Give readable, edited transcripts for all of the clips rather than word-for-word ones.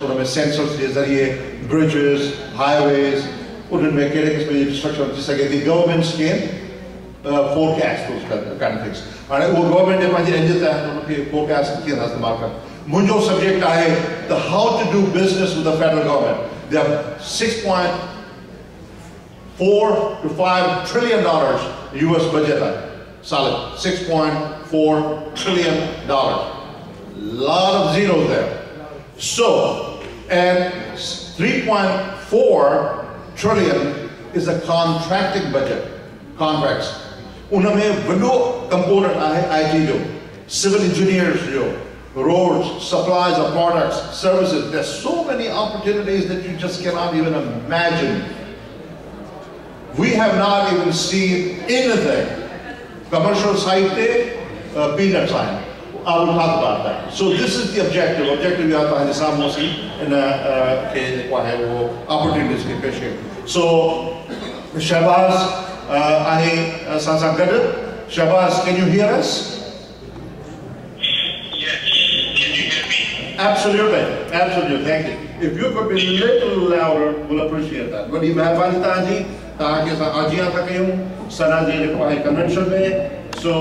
उनमें सेंसर्स के जरिए ब्रिजेस, हाईवेज, उनमें केड़े किस्म जी इंफ्रास्ट्रक्चर थी सके थी governments can forecast those kind of things. And वो गवर्नमेंट ने पंहिंजे एंड ते उनखे forecast कीअं इस्तेमाल कर. मुंहिंजो सब्जेक्ट आहे the how to do business with the federal government. They have $6.4 to $5 trillion US budget है. Solid $6.4 trillion. Lot of zeros there. So, and 3.4 trillion is a contracting budget. Contracts. उनमें वॾो component आहे IT जो, civil engineers जो, roads, supplies of products, services. There's so many opportunities that you just cannot even imagine. We have not even seen anything. Commercial side peanuts are. I will talk about that. So this is the objective. Objective you have to have mostly in opportunities ke pesh kiye. So Shahbaz Shahbaz, can you hear us? Yes. Can you hear me? Absolutely. Absolutely. Thank you. If you could be a little louder, we'll appreciate that. Badi meherbani taji taaki asa ajiyan tha kayun Sanaland convention mein. So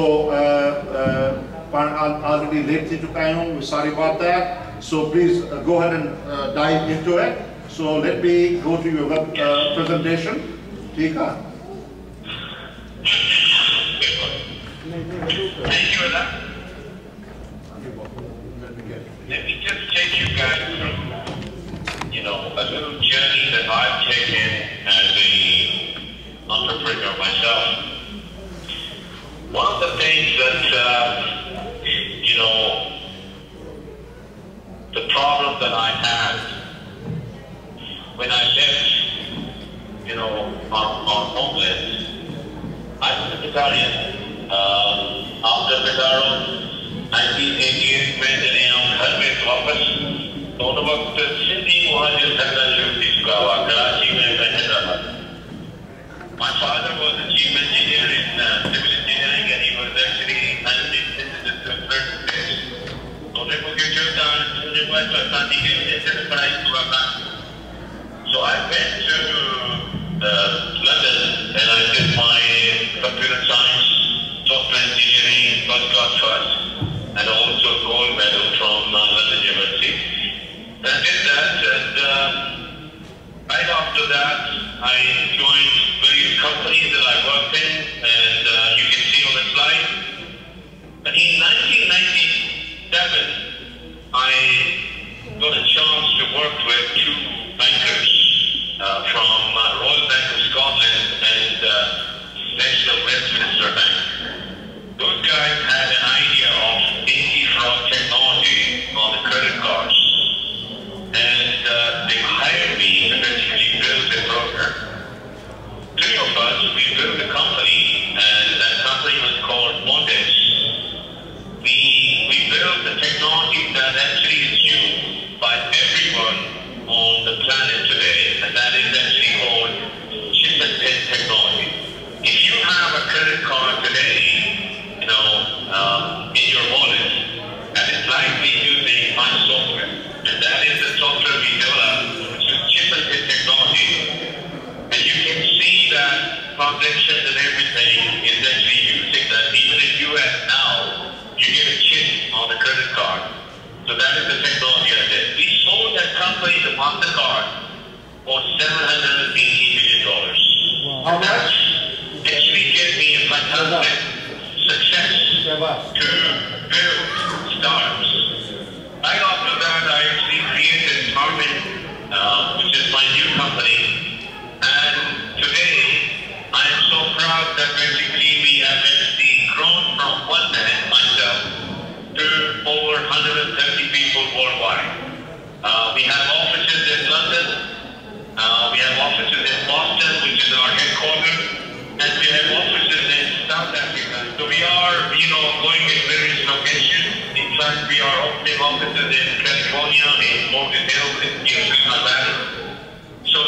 already late to Kayum, we're sorry about that. So please go ahead and dive into it. So let me go to your web presentation. Tika. Thank you, Agha. Let me just take you guys through, a little journey that I've taken as an entrepreneur myself. One of the things that the problem that I had when I left, our homeland, I was a Tareen. After Bedaro, 1988 में जब हम घर में वापस, तो उन वक्त सिंधी मुहाजिर धंधा शुरू हुआ कराची में Hyderabad. My father was a chief engineer in civil engineering, and he was actually managing business to a certain place. So they put your job down and they went to Asante and they said, so I went to London and I did my computer science, software engineering, first class first, and also gold medal from London University. And I did that, and right after that, I joined various companies that I worked in, and you can see on the slide. But in 1997, I got a chance to work with two bankers from Royal Bank of Scotland and National Westminster Bank. Those guys had an idea of anti-fraud technology on the credit cards, and they hired me to basically build a program. Three of us, we built a company, and that company was called Mondex. We built the technology that actually is used by everyone on the planet today, and that is actually called chip and pin technology. If you have a credit card today, in your wallet, that is likely using my software, and that is the software we developed, which is chip and pin technology. And you can see that transactions and everything is actually using that. Even in US now, you get a chip on the credit card. So that is the technology I did. We sold that company, the MasterCard, for $780 million. Wow. And that actually gave me a fantastic success to build startups. Right after that, I actually created Tareen, which is my new company. And today, I am so proud that basically we have actually grown from one man, myself, to over 130 people worldwide. We have offices in London, we have offices in Boston, which is our headquarters, and we have offices in South Africa. So we are, going in various locations. In fact, we are opening offices in California, in Morgan Hill, in Houston, Nevada. So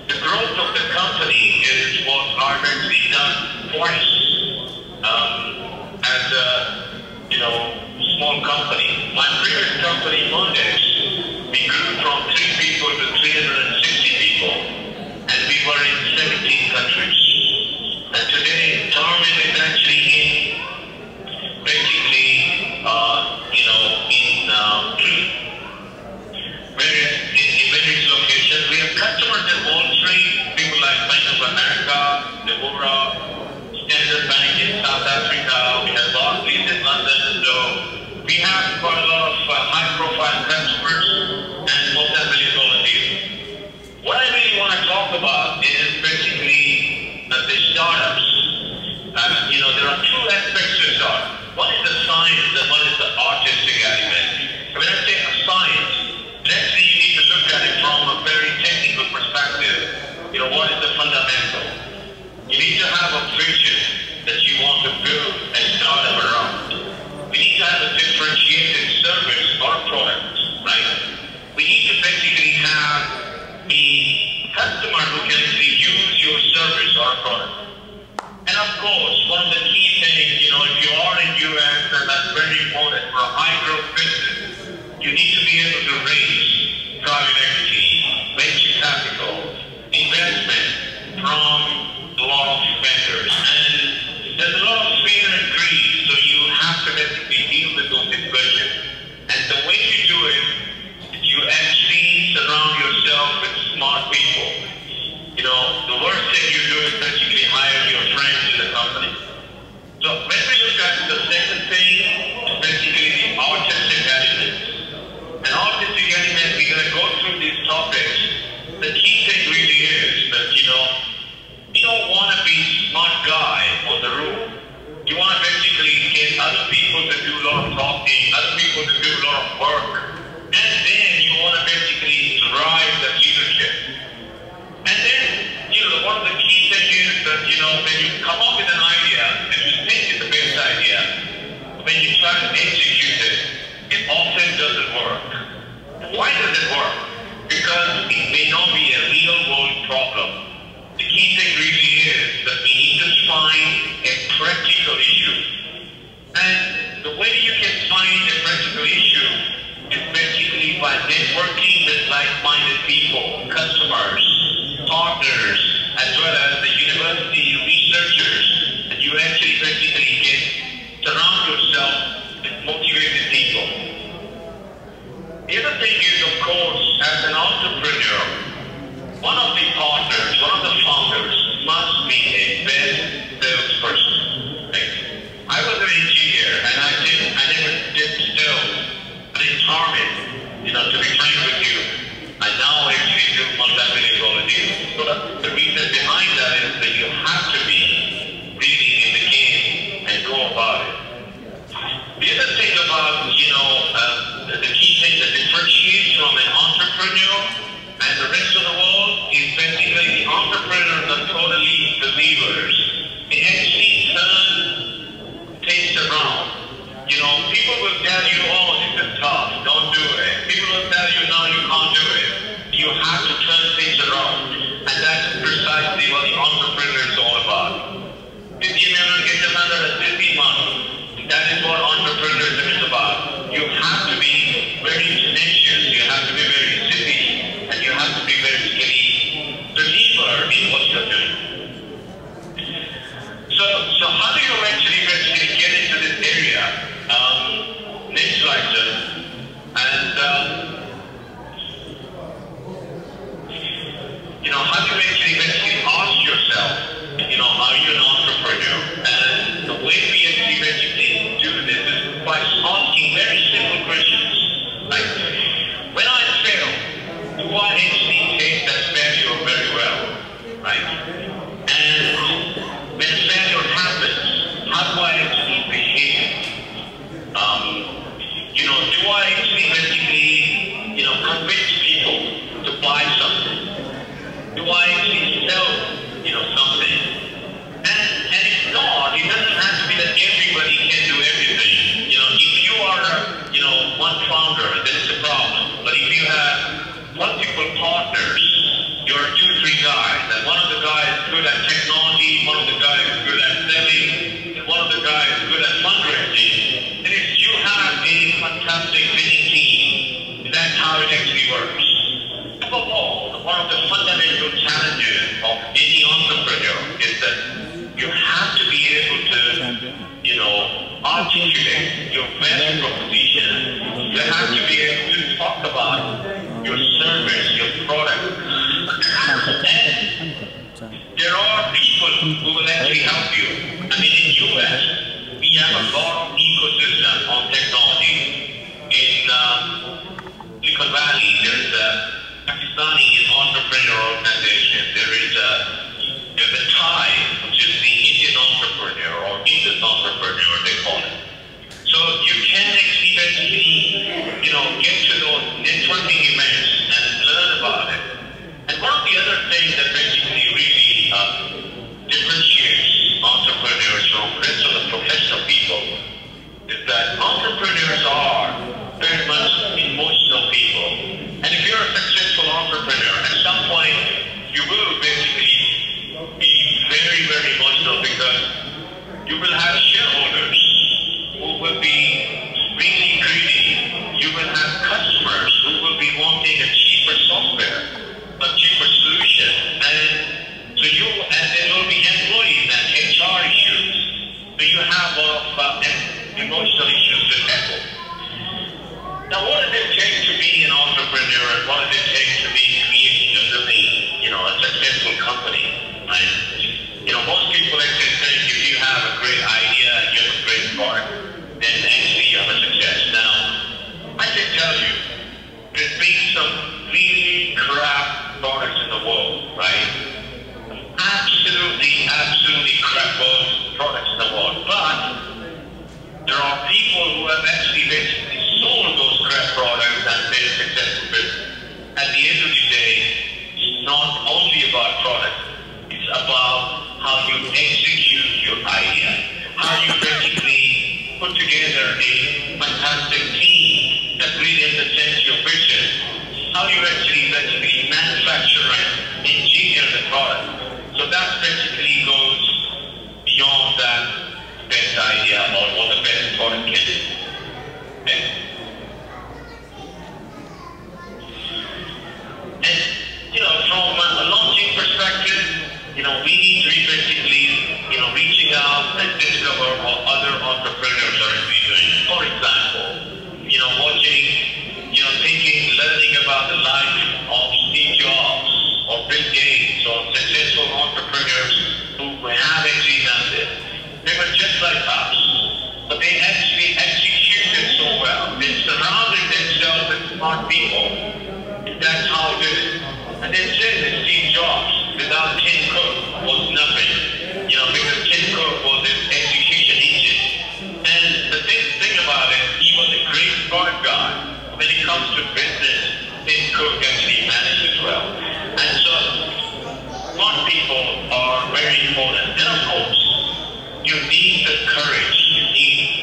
the growth of the company is what I've actually done twice as a, small company. My previous company, Mondex, we grew from for Standard Bank in South Africa. We have Barclays in London. So we have quite a lot of high-profile customers and multi-million-dollar deals. What I really want to talk about is basically the startups. There are two aspects to startup. One is the science and one is the artistic element. When I say science, actually you need to look at it from a very technical perspective. What is the fundamental? You need to have a vision that you want to build a startup around. We need to have a differentiated service or product, right? We need to basically have a customer who can actually use your service or product. And of course, one of the key things, if you are in US, and that's very important for a high growth business, you need to be able to raise private equity, venture capital, investment from a lot of vendors. And there's a lot of fear and greed, so you have to basically deal with those situations. And the way you do it, you actually surround yourself with smart people. The worst thing you do is basically hire your friends in the company. So when we look at the second thing, it's basically the artistic element. And artistic element, we're going to go through these topics. The key thing really is that, you don't want to be smart guy on the room. You want to basically get other people to do a lot of talking, other people to do a lot of work. And then you want to basically drive the leadership. And then, one of the key things is that, when you come up with an idea, and you think it's the best idea, when you try to execute it, it often doesn't work. Why does it work? Because it may not be a real world problem. The key thing really is that we need to find a practical issue. And the way you can find a practical issue is basically by networking with like-minded people, customers, partners, as well as the university researchers. And you actually basically surround yourself with motivated people. The other thing is, of course, as an entrepreneur, one of the partners, one of the founders must be a best salesperson. Right? I was an engineer and I never did sales, but it's charming, to be frank with you. I now actually do multi-million-dollar deals. So the reason behind that is that you have to be really in the game and go about it. The other thing about, the key thing that differentiates from an entrepreneur and the rest of the world is basically the entrepreneurs are totally believers. They actually turn things around. People will tell you, oh, this is tough, don't do it. People will tell you, no, you can't do it. You have to turn things around. And that's precisely what the entrepreneur is all about. That is what entrepreneurship is about. You have to be very tenacious, you have to be very zippy, and you have to be very believer in what you're doing. So how do you actually get into this area? Next slide, sir. And how do you actually ask yourself, are you an entrepreneur? And the way we actually do this is by asking very simple questions. Like, when I fail, do I actually take that failure very well? Right? And when failure happens, how do I actually behave? Do I actually basically, convince people to buy something? Do I actually sell, something? And if not, it doesn't have to be that everybody can do everything. If you are, one founder, then it's a problem. But if you have multiple partners, you're 2-3 guys, and one of the guys is good at technology, one of the guys is good at selling, and one of the guys is good at fundraising, then if you have a fantastic winning team, that's how it actually works. Above all, one of the fundamental challenges of any entrepreneur is that you have to be able to, articulate your value proposition. You have to be able to talk about your service, your product. And there are people who will Pakistani entrepreneur organization, there's a Thai, which is the Indian entrepreneur or Indus entrepreneur, they call it. So you can actually get to those networking events and learn about it. And one of the other things that basically really differentiates entrepreneurs from the rest of the professional people is that entrepreneurs are very much emotional people. And if you're a successful entrepreneur, at some point you will basically be very, very emotional because you will have shareholders who will be really greedy. You will have customers who will be wanting a cheaper software, a cheaper solution. And there will be employees and HR issues. So you have a lot of emotional issues to tackle. Now, what does it take to be an entrepreneur, and what does it take to be creating or building, a successful company? Right? Most people actually think if you have a great idea and you have a great product, then actually you have a success. Now, I can tell you, there's been some really crap products in the world, right? Absolutely crap products in the world. But there are people who have actually basically sold those crap products and made a successful business. At the end of the day, it's not only about products, it's about how you execute your idea, how you basically put together a fantastic team that really understands your vision, how you actually manufacture and engineer the product. So that basically goes beyond that best idea or what the best product can do. Okay? And, from a launching perspective, we need to be basically, reaching out and discover what other entrepreneurs are actually doing. For example, watching, learning about the life of Steve Jobs or Bill Gates or successful entrepreneurs who have actually done this. They were just like us, but they actually executed so well. They surrounded themselves with smart people. That's how it is. And they said that Steve Jobs, without Tim Cook, was nothing. Because Tim Cook was his execution engine. And the thing about it, he was a great product guy. When it comes to business, Tim Cook actually managed it well. And so, smart people are very important. And of course, you need the courage, you need